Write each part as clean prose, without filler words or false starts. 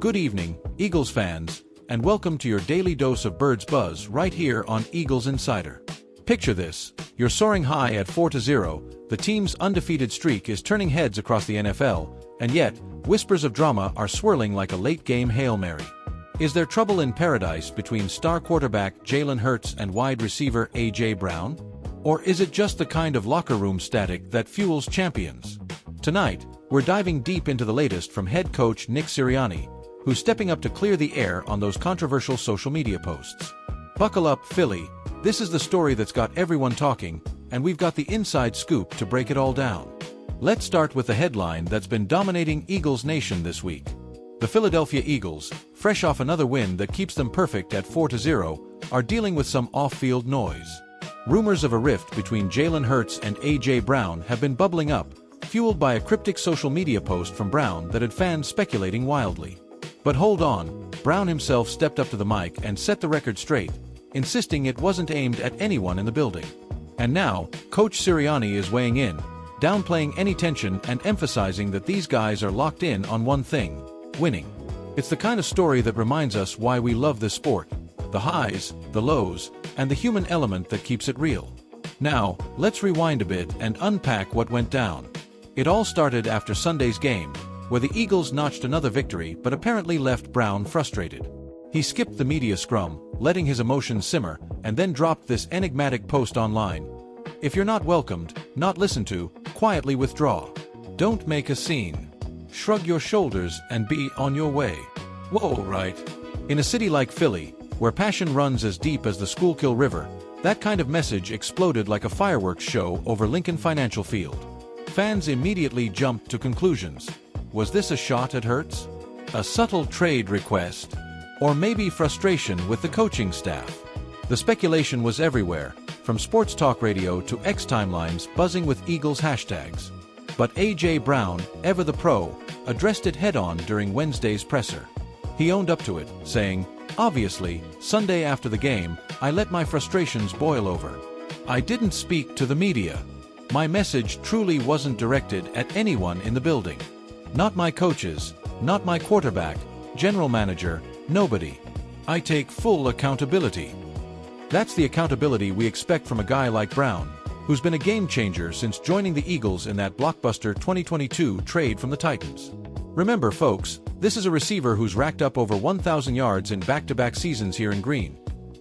Good evening, Eagles fans, and welcome to your daily dose of Birds Buzz right here on Eagles Insider. Picture this, you're soaring high at 4-0, the team's undefeated streak is turning heads across the NFL, and yet, whispers of drama are swirling like a late-game Hail Mary. Is there trouble in paradise between star quarterback Jalen Hurts and wide receiver A.J. Brown? Or is it just the kind of locker room static that fuels champions? Tonight, we're diving deep into the latest from head coach Nick Sirianni, who's stepping up to clear the air on those controversial social media posts. Buckle up, Philly, this is the story that's got everyone talking, and we've got the inside scoop to break it all down. Let's start with the headline that's been dominating Eagles Nation this week. The Philadelphia Eagles, fresh off another win that keeps them perfect at 4-0, are dealing with some off-field noise. Rumors of a rift between Jalen Hurts and A.J. Brown have been bubbling up, fueled by a cryptic social media post from Brown that had fans speculating wildly. But hold on, Brown himself stepped up to the mic and set the record straight, insisting it wasn't aimed at anyone in the building. And now, Coach Sirianni is weighing in, downplaying any tension and emphasizing that these guys are locked in on one thing: winning. It's the kind of story that reminds us why we love this sport: the highs, the lows, and the human element that keeps it real. Now, let's rewind a bit and unpack what went down. It all started after Sunday's game, where the Eagles notched another victory but apparently left Brown frustrated. He skipped the media scrum, letting his emotions simmer, and then dropped this enigmatic post online: "If you're not welcomed, not listened to, quietly withdraw. Don't make a scene. Shrug your shoulders and be on your way." Whoa, right? In a city like Philly, where passion runs as deep as the Schuylkill River, that kind of message exploded like a fireworks show over Lincoln Financial Field. Fans immediately jumped to conclusions. Was this a shot at Hurts? A subtle trade request? Or maybe frustration with the coaching staff? The speculation was everywhere, from sports talk radio to X timelines buzzing with Eagles hashtags. But A.J. Brown, ever the pro, addressed it head-on during Wednesday's presser. He owned up to it, saying, "Obviously, Sunday after the game, I let my frustrations boil over. I didn't speak to the media. My message truly wasn't directed at anyone in the building. Not my coaches, not my quarterback, general manager, nobody. I take full accountability." That's the accountability we expect from a guy like Brown, who's been a game-changer since joining the Eagles in that blockbuster 2022 trade from the Titans. Remember, folks, this is a receiver who's racked up over 1,000 yards in back-to-back seasons here in green.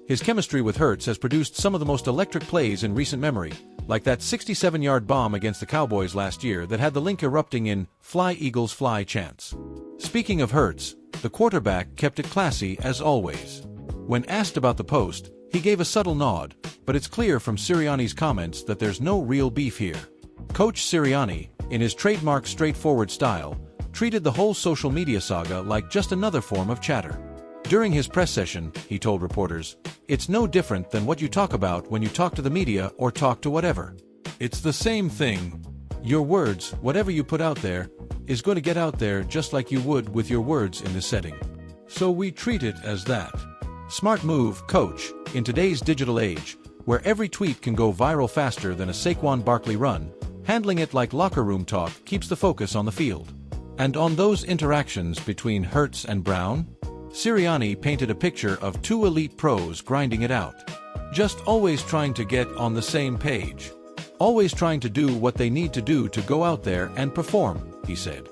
His chemistry with Hurts has produced some of the most electric plays in recent memory, like that 67-yard bomb against the Cowboys last year that had the link erupting in "Fly Eagles Fly" chants. Speaking of Hurts, the quarterback kept it classy as always. When asked about the post, he gave a subtle nod, but it's clear from Sirianni's comments that there's no real beef here. Coach Sirianni, in his trademark straightforward style, treated the whole social media saga like just another form of chatter. During his press session, he told reporters, "It's no different than what you talk about when you talk to the media or talk to whatever. It's the same thing. Your words, whatever you put out there, is going to get out there just like you would with your words in this setting. So we treat it as that." Smart move, coach, in today's digital age, where every tweet can go viral faster than a Saquon Barkley run, handling it like locker room talk keeps the focus on the field. And on those interactions between Hurts and Brown, Sirianni painted a picture of two elite pros grinding it out. Just always trying to get on the same page. Always trying to do what they need to do to go out there and perform, he said.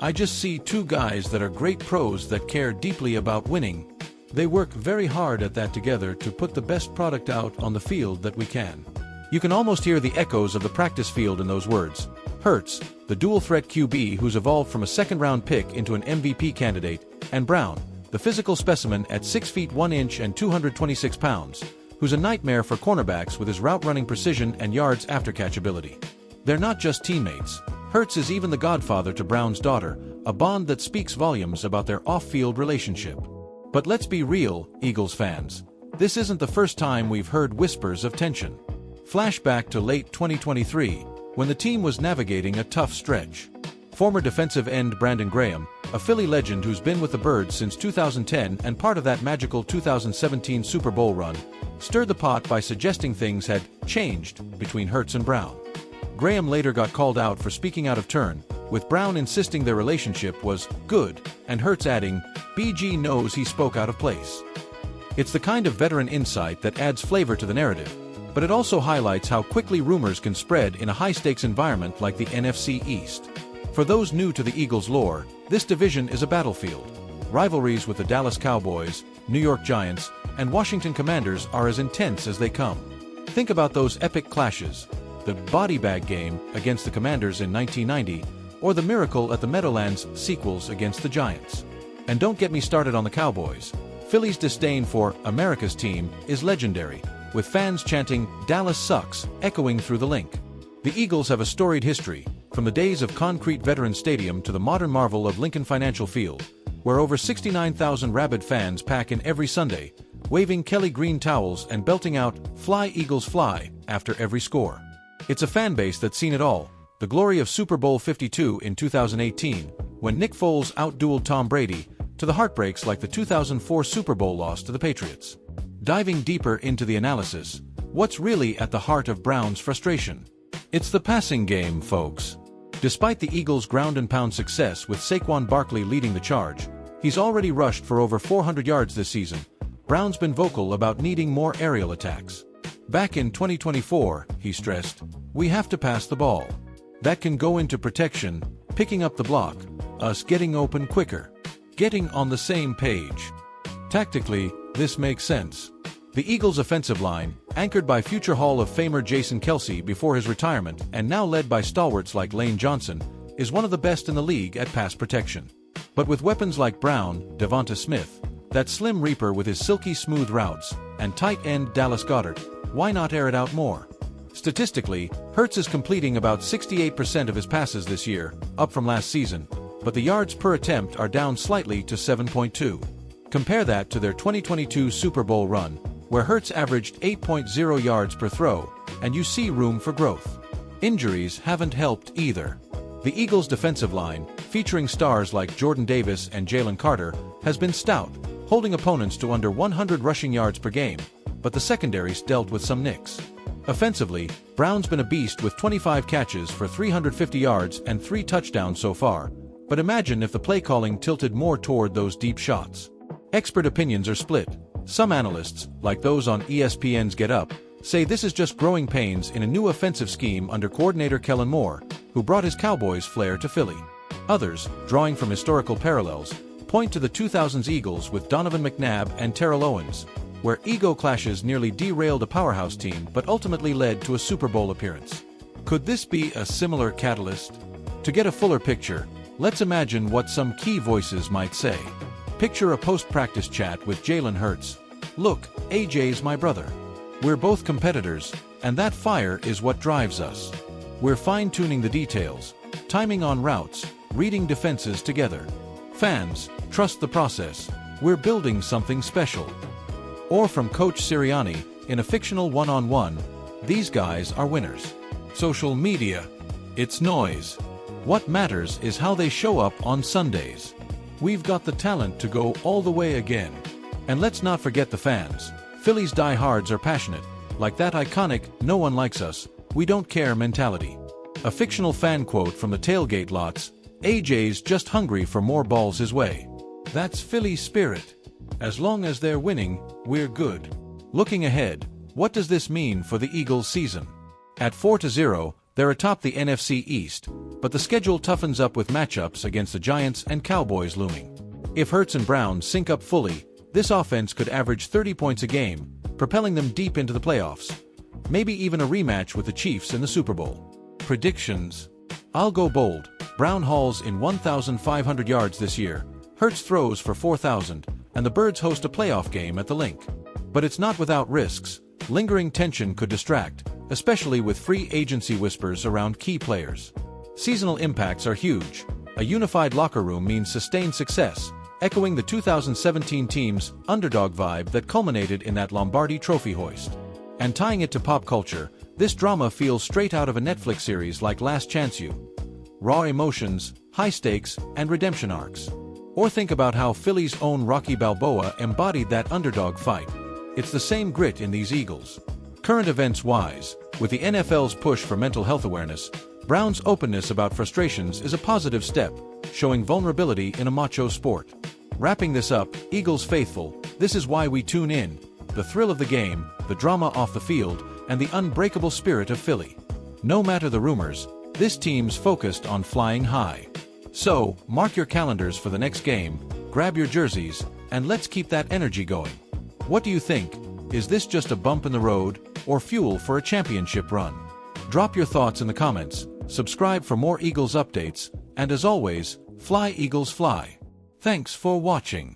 "I just see two guys that are great pros that care deeply about winning. They work very hard at that together to put the best product out on the field that we can." You can almost hear the echoes of the practice field in those words. Hurts, the dual-threat QB who's evolved from a second-round pick into an MVP candidate, and Brown, the physical specimen at 6 feet 1 inch and 226 pounds, who's a nightmare for cornerbacks with his route-running precision and yards after-catch ability. They're not just teammates. Hurts is even the godfather to Brown's daughter, a bond that speaks volumes about their off-field relationship. But let's be real, Eagles fans. This isn't the first time we've heard whispers of tension. Flashback to late 2023, when the team was navigating a tough stretch. Former defensive end Brandon Graham, a Philly legend who's been with the Birds since 2010 and part of that magical 2017 Super Bowl run, stirred the pot by suggesting things had changed between Hurts and Brown. Graham later got called out for speaking out of turn, with Brown insisting their relationship was good, and Hurts adding, BG knows he spoke out of place. It's the kind of veteran insight that adds flavor to the narrative, but it also highlights how quickly rumors can spread in a high-stakes environment like the NFC East. For those new to the Eagles' lore, this division is a battlefield. Rivalries with the Dallas Cowboys, New York Giants, and Washington Commanders are as intense as they come. Think about those epic clashes, the body bag game against the Commanders in 1990, or the Miracle at the Meadowlands sequels against the Giants. And don't get me started on the Cowboys. Philly's disdain for America's team is legendary, with fans chanting, "Dallas sucks," echoing through the link. The Eagles have a storied history, from the days of concrete Veterans Stadium to the modern marvel of Lincoln Financial Field, where over 69,000 rabid fans pack in every Sunday, waving Kelly green towels and belting out, "Fly Eagles Fly," after every score. It's a fan base that's seen it all, the glory of Super Bowl 52 in 2018, when Nick Foles outdueled Tom Brady, to the heartbreaks like the 2004 Super Bowl loss to the Patriots. Diving deeper into the analysis, what's really at the heart of Brown's frustration? It's the passing game, folks. Despite the Eagles' ground-and-pound success with Saquon Barkley leading the charge, he's already rushed for over 400 yards this season. Brown's been vocal about needing more aerial attacks. Back in 2024, he stressed, "We have to pass the ball. That can go into protection, picking up the block, us getting open quicker, getting on the same page." Tactically, this makes sense. The Eagles' offensive line, anchored by future Hall of Famer Jason Kelce before his retirement and now led by stalwarts like Lane Johnson, is one of the best in the league at pass protection. But with weapons like Brown, Devonta Smith, that slim reaper with his silky smooth routes, and tight end Dallas Goedert, why not air it out more? Statistically, Hurts is completing about 68% of his passes this year, up from last season, but the yards per attempt are down slightly to 7.2. Compare that to their 2022 Super Bowl run, where Hurts averaged 8.0 yards per throw, and you see room for growth. Injuries haven't helped either. The Eagles' defensive line, featuring stars like Jordan Davis and Jalen Carter, has been stout, holding opponents to under 100 rushing yards per game, but the secondary's dealt with some nicks. Offensively, Brown's been a beast with 25 catches for 350 yards and 3 touchdowns so far, but imagine if the play calling tilted more toward those deep shots. Expert opinions are split. Some analysts, like those on ESPN's Get Up, say this is just growing pains in a new offensive scheme under coordinator Kellen Moore, who brought his Cowboys flair to Philly. Others, drawing from historical parallels, point to the 2000s Eagles with Donovan McNabb and Terrell Owens, where ego clashes nearly derailed a powerhouse team but ultimately led to a Super Bowl appearance. Could this be a similar catalyst? To get a fuller picture, let's imagine what some key voices might say. Picture a post-practice chat with Jalen Hurts. "Look, AJ's my brother. We're both competitors, and that fire is what drives us. We're fine-tuning the details, timing on routes, reading defenses together. Fans, trust the process. We're building something special." Or from Coach Sirianni, in a fictional one-on-one, "These guys are winners." Social media. It's noise. What matters is how they show up on Sundays. We've got the talent to go all the way again. And let's not forget the fans. Philly's diehards are passionate, like that iconic "no one likes us, we don't care" mentality. A fictional fan quote from the tailgate lots, "AJ's just hungry for more balls his way." That's Philly spirit. As long as they're winning, we're good. Looking ahead, what does this mean for the Eagles' season? At 4-0, they're atop the NFC East, but the schedule toughens up with matchups against the Giants and Cowboys looming. If Hurts and Brown sync up fully, this offense could average 30 points a game, propelling them deep into the playoffs. Maybe even a rematch with the Chiefs in the Super Bowl. Predictions. I'll go bold. Brown hauls in 1,500 yards this year, Hurts throws for 4,000, and the Birds host a playoff game at the Link. But it's not without risks. Lingering tension could distract, especially with free agency whispers around key players. Seasonal impacts are huge. A unified locker room means sustained success, echoing the 2017 team's underdog vibe that culminated in that Lombardi Trophy hoist. And tying it to pop culture, this drama feels straight out of a Netflix series like Last Chance U. Raw emotions, high stakes, and redemption arcs. Or think about how Philly's own Rocky Balboa embodied that underdog fight. It's the same grit in these Eagles. Current events-wise, with the NFL's push for mental health awareness, Brown's openness about frustrations is a positive step, showing vulnerability in a macho sport. Wrapping this up, Eagles faithful, this is why we tune in. The thrill of the game, the drama off the field, and the unbreakable spirit of Philly. No matter the rumors, this team's focused on flying high. So, mark your calendars for the next game, grab your jerseys, and let's keep that energy going. What do you think? Is this just a bump in the road, or fuel for a championship run? Drop your thoughts in the comments, subscribe for more Eagles updates, and as always, fly Eagles fly. Thanks for watching.